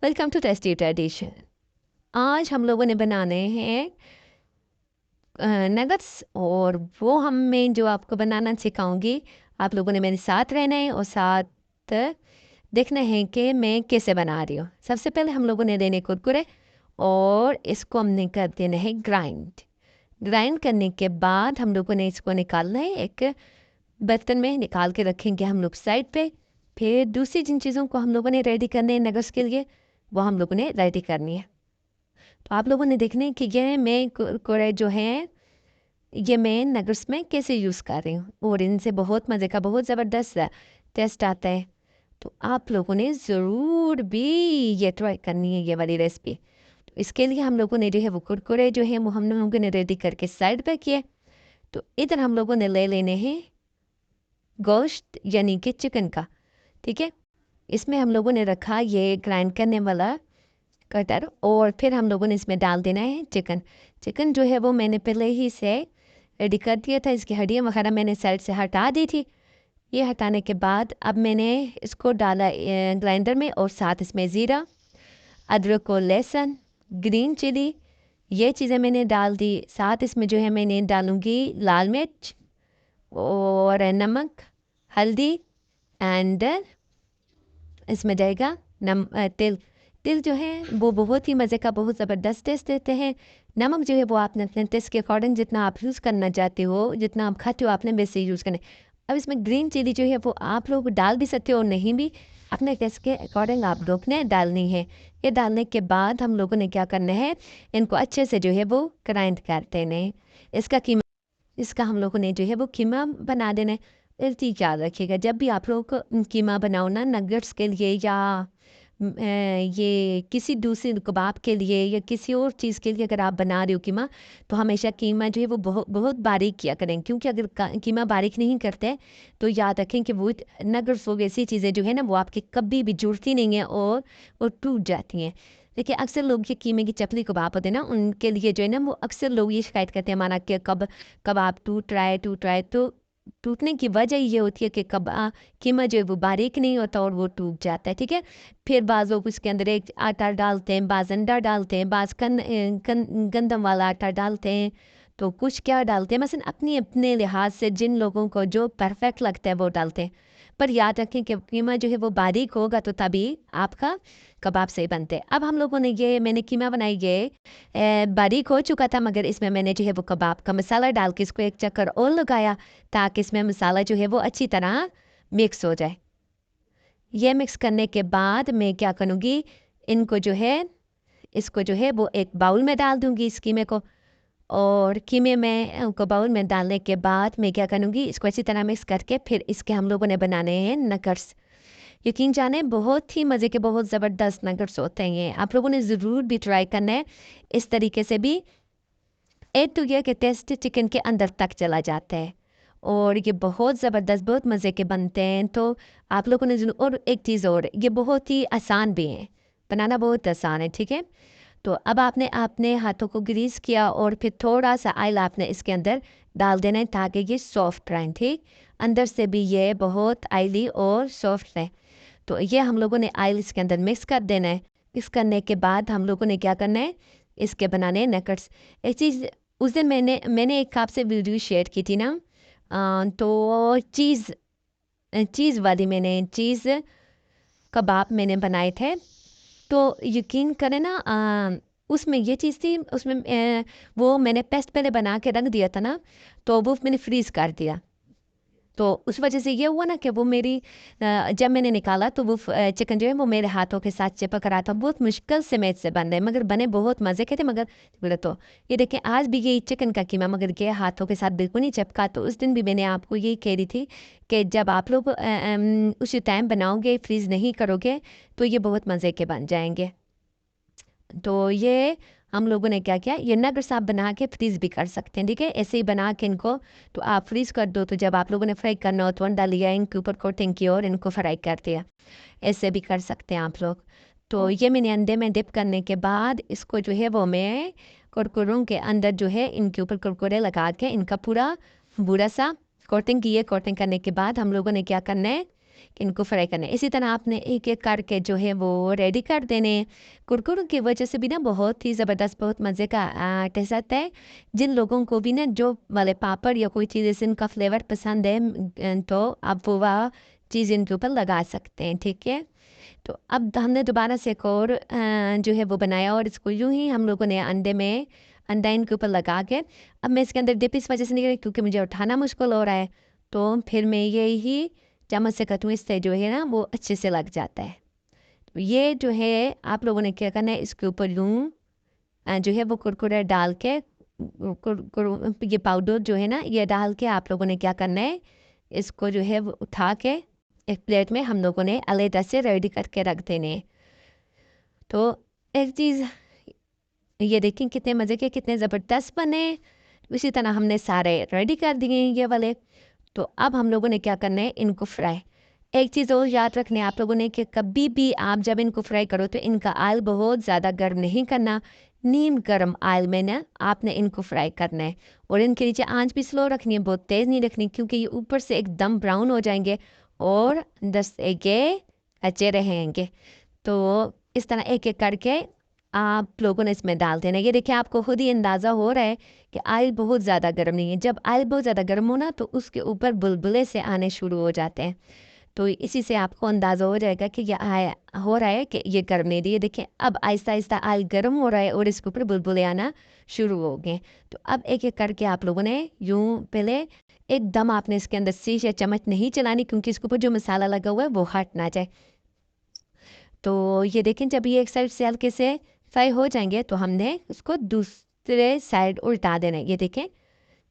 Welcome to tasty tradition. आज हम लोगों ने बनाने हैं नगट्स, और वो मैं जो आपको बनाना सिखाऊंगी। आप लोगों ने मेरे साथ रहना है और साथ देखना है कि मैं कैसे बना रही हूँ। सबसे पहले हम लोगों ने लेने कुरकुरे और इसको हमने कर देना है ग्राइंड। ग्राइंड करने के बाद हम लोगों ने इसको निकालना है, एक बर्तन में निकाल के रखेंगे हम लोग साइड पे। फिर दूसरी जिन चीज़ों को हम लोगों ने रेडी करने हैं नगट्स के लिए, वो हम लोगों ने रेडी करनी है। तो आप लोगों ने देखना है कि ये मैं कुरकुरे जो हैं ये मैं नगर्स में कैसे यूज़ कर रही हूँ, और इनसे बहुत मज़े का बहुत ज़बरदस्त टेस्ट आता है। तो आप लोगों ने ज़रूर भी ये ट्राई करनी है, ये वाली रेसिपी। तो इसके लिए हम लोगों ने जो है वो कुरकुरे जो है वो हम लोगों ने रेडी करके साइड पे किए। तो इधर हम लोगों ने ले लेने हैं गोश्त, यानी कि चिकन का। ठीक है, इसमें हम लोगों ने रखा ये ग्राइंड करने वाला कटर, और फिर हम लोगों ने इसमें डाल देना है चिकन। चिकन जो है वो मैंने पहले ही से रेडी कर दिया था, इसकी हड्डियाँ वगैरह मैंने साइड से हटा दी थी। ये हटाने के बाद अब मैंने इसको डाला ग्राइंडर में, और साथ इसमें ज़ीरा, अदरक और लहसुन, ग्रीन चिली, ये चीज़ें मैंने डाल दी। साथ इसमें जो है मैंने डालूँगी लाल मिर्च और नमक, हल्दी, एंड इसमें जाएगा तिल। तिल जो है वो बहुत ही मज़े का बहुत ज़बरदस्त टेस्ट देते हैं। नमक जो है वो आपने अपने टेस्ट के अकॉर्डिंग जितना आप यूज़ करना चाहते हो, जितना आप खाते हो, आपने वैसे यूज़ करना है। अब इसमें ग्रीन चिली जो है वो आप लोग डाल भी सकते हो और नहीं भी, अपने टेस्ट के अकॉर्डिंग आप लोग ने डालनी है। ये डालने के बाद हम लोगों ने क्या करना है, इनको अच्छे से जो है वो ग्राइंड कर देना है। इसका हम लोगों ने जो है वो कीमा बना देना है। एक चीज़ याद रखिएगा, जब भी आप लोग कीमा बनाओ ना नगट्स के लिए, या ये किसी दूसरे कबाब के लिए या किसी और चीज़ के लिए अगर आप बना रहे हो कीमा, तो हमेशा कीमा जो है वो बहुत बहुत बारीक किया करें, क्योंकि अगर कीमा बारीक नहीं करते तो याद रखें कि वो नगट्स वो ऐसी चीज़ें जो है ना वो आपके कभी भी जुड़ती नहीं है और वो टूट जाती हैं। देखिए अक्सर लोग ये कीमे की चपली कबाब होते हैं ना, उनके लिए जो है ना वो अक्सर लोग ये शिकायत करते हैं हमारा कि कबाब टूट रहा है। तो टूटने की वजह ये होती है कि कीमा जो है वो बारीक नहीं होता और वो टूट जाता है। ठीक है, फिर बाज़ लोग उसके अंदर एक आटा डालते हैं, बाज़ अंडा डालते हैं, बाज़ गंदम वाला आटा डालते हैं, तो कुछ क्या डालते हैं, मसलन अपनी अपने लिहाज से जिन लोगों को जो परफेक्ट लगता है वो डालते हैं। पर याद रखें कि कीमा जो है वो बारीक होगा तो तभी आपका कबाब सही बनते हैं। अब हम लोगों ने ये मैंने कीमा बनाई, ये बारीक हो चुका था, मगर इसमें मैंने जो है वो कबाब का मसाला डाल के इसको एक चक्कर और लगाया, ताकि इसमें मसाला जो है वो अच्छी तरह मिक्स हो जाए। ये मिक्स करने के बाद मैं क्या करूँगी, इनको जो है इसको जो है वो एक बाउल में डाल दूँगी इस कीमे को। और कीमे में को बाउल में डालने के बाद मैं क्या करूँगी, इसको अच्छी तरह मिक्स करके फिर इसके हम लोगों ने बनाने हैं नगट्स। यकीन जाने बहुत ही मज़े के बहुत ज़बरदस्त नगट्स होते हैं ये, आप लोगों ने ज़रूर भी ट्राई करना है। इस तरीके से भी एक तो यह कि टेस्ट चिकन के अंदर तक चला जाता है, और ये बहुत ज़बरदस्त बहुत मज़े के बनते हैं। तो आप लोगों ने ज़रूर, और एक चीज़ और, ये बहुत ही आसान भी हैं, बनाना बहुत आसान है। ठीक है, तो अब आपने अपने हाथों को ग्रीस किया और फिर थोड़ा सा ऑयल आपने इसके अंदर डाल देना है, ताकि ये सॉफ्ट रहें। ठीक, अंदर से भी ये बहुत ऑयली और सॉफ्ट रहे। तो ये हम लोगों ने ऑयल इसके अंदर मिक्स कर देना है। मिक्स करने के बाद हम लोगों ने क्या करना है, इसके बनाने हैं नगट्स। एक चीज़, उस दिन मैंने एक आपसे वीडियो शेयर की थी ना, तो चीज़ वाली मैंने चीज़ कबाब मैंने बनाए थे। तो यकीन करें ना, उसमें ये चीज़ थी, उसमें वो मैंने पेस्ट पहले बना के रख दिया था ना, तो वो मैंने फ्रीज़ कर दिया। तो उस वजह से ये हुआ ना कि वो मेरी जब मैंने निकाला तो वो चिकन जो है वो मेरे हाथों के साथ चिपक रहा था। बहुत मुश्किल से मैं इससे बन रहे, मगर बने बहुत मज़े के थे। मगर बोले तो ये देखें आज भी ये चिकन का कीमा मगर ये हाथों के साथ बिल्कुल नहीं चिपका। तो उस दिन भी मैंने आपको यही कह रही थी कि जब आप लोग उसी टाइम बनाओगे, फ्रीज़ नहीं करोगे, तो ये बहुत मज़े के बन जाएंगे। तो ये हम लोगों ने क्या किया, ये नगट्स आप बना के फ्रीज़ भी कर सकते हैं। ठीक है, ऐसे ही बना के इनको तो आप फ्रीज़ कर दो, तो जब आप लोगों ने फ्राई करना हो तो अंडा लिया, इनके ऊपर कोटिंग की और इनको फ्राई कर दिया। ऐसे भी कर सकते हैं आप लोग। तो ये मैंने अंडे में डिप करने के बाद इसको जो है वो मैं कुरकुरों के अंदर जो है इनके ऊपर कुरकुरे लगा के इनका पूरा बुरा सा कोटिंग की है। कोटिंग करने के बाद हम लोगों ने क्या करना है, कि इनको फ्राई करना है। इसी तरह आपने एक एक करके जो है वो रेडी कर देने। कुरकुरों की वजह से भी ना बहुत ही ज़बरदस्त, बहुत मज़े का टेस्ट आता है। जिन लोगों को भी ना जो वाले पापड़ या कोई चीज़ ऐसे इनका फ्लेवर पसंद है तो आप वो वह चीज़ इनके ऊपर लगा सकते हैं, ठीक है। तो अब हमने दोबारा से एक और जो है वो बनाया और इसको यूं ही हम लोगों ने अंडा इनके ऊपर लगा के, अब मैं इसके अंदर डिप इस वजह से नहीं करी क्योंकि मुझे उठाना मुश्किल हो रहा है, तो फिर मैं ये ही चम्मच से कटूँ, इससे जो है ना वो अच्छे से लग जाता है। तो ये जो है आप लोगों ने क्या करना है, इसके ऊपर यूं जो है वो कुरकुरे डाल के ये पाउडर जो है ना ये डाल के आप लोगों ने क्या करना है, इसको जो है वो उठा के एक प्लेट में हम लोगों ने अलग से रेडी करके रख देने। तो एक चीज़ ये देखें कितने मज़े के, कितने ज़बरदस्त बने। इसी तरह हमने सारे रेडी कर दिए ये वाले। तो अब हम लोगों ने क्या करना है, इनको फ्राई। एक चीज़ और याद रखनी है आप लोगों ने कि कभी भी आप जब इनको फ्राई करो तो इनका ऑयल बहुत ज़्यादा गर्म नहीं करना, नीम गर्म ऑयल में ना आपने इनको फ्राई करना है। और इनके नीचे आंच भी स्लो रखनी है, बहुत तेज़ नहीं रखनी, क्योंकि ये ऊपर से एकदम ब्राउन हो जाएंगे और अंदर से ये कच्चे रहेंगे। तो इस तरह एक एक करके आप लोगों ने इसमें डाल देना। ये देखिए आपको खुद ही अंदाज़ा हो रहा है कि ऑयल बहुत ज़्यादा गर्म नहीं है। जब ऑयल बहुत ज़्यादा गर्म हो ना तो उसके ऊपर बुलबुले से आने शुरू हो जाते हैं। तो इसी से आपको अंदाज़ा हो जाएगा कि ये हो रहा है कि ये गर्म नहीं रही है। देखिए अब आहिस्ता आहिस्ता ऑयल गर्म हो रहा है और इसके ऊपर बुलबुले आना शुरू हो गए। तो अब एक एक करके आप लोगों ने यूं पहले एकदम आपने इसके अंदर शीश या चम्मच नहीं चलानी, क्योंकि इसके ऊपर जो मसाला लगा हुआ है वो हट ना जाए। तो ये देखें जब ये एक साइड से हल्के से फ्राई हो जाएंगे तो हमने उसको दूसरे साइड उल्टा देना है।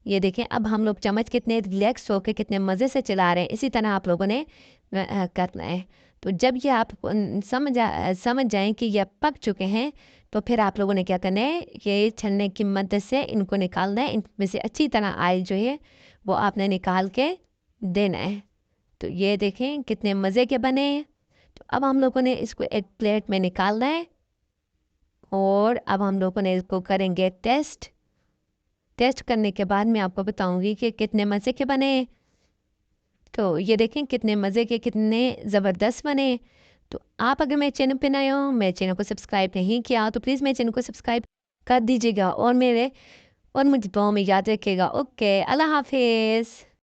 ये देखें अब हम लोग चम्मच कितने रिलैक्स होकर कितने मज़े से चला रहे हैं। इसी तरह आप लोगों ने करना है। तो जब ये आप समझ जाएं कि ये पक चुके हैं तो फिर आप लोगों ने क्या करना है, ये छलने की मदद से इनको निकालना है। इनमें से अच्छी तरह ऑयल जो है वो आपने निकाल के देना है। तो ये देखें कितने मज़े के बने हैं। तो अब हम लोगों ने इसको एक प्लेट में निकालना है और अब हम लोगों ने इसको करेंगे टेस्ट करने के बाद मैं आपको बताऊंगी कि कितने मज़े के बने। तो ये देखें कितने मज़े के, कितने ज़बरदस्त बने। तो आप अगर मेरे चैनल पे नए हो, मेरे चैनल को सब्सक्राइब नहीं किया तो प्लीज़ मेरे चैनल को सब्सक्राइब कर दीजिएगा और मुझे दुआ में याद रखिएगा। ओके, अल्लाह हाफिज़।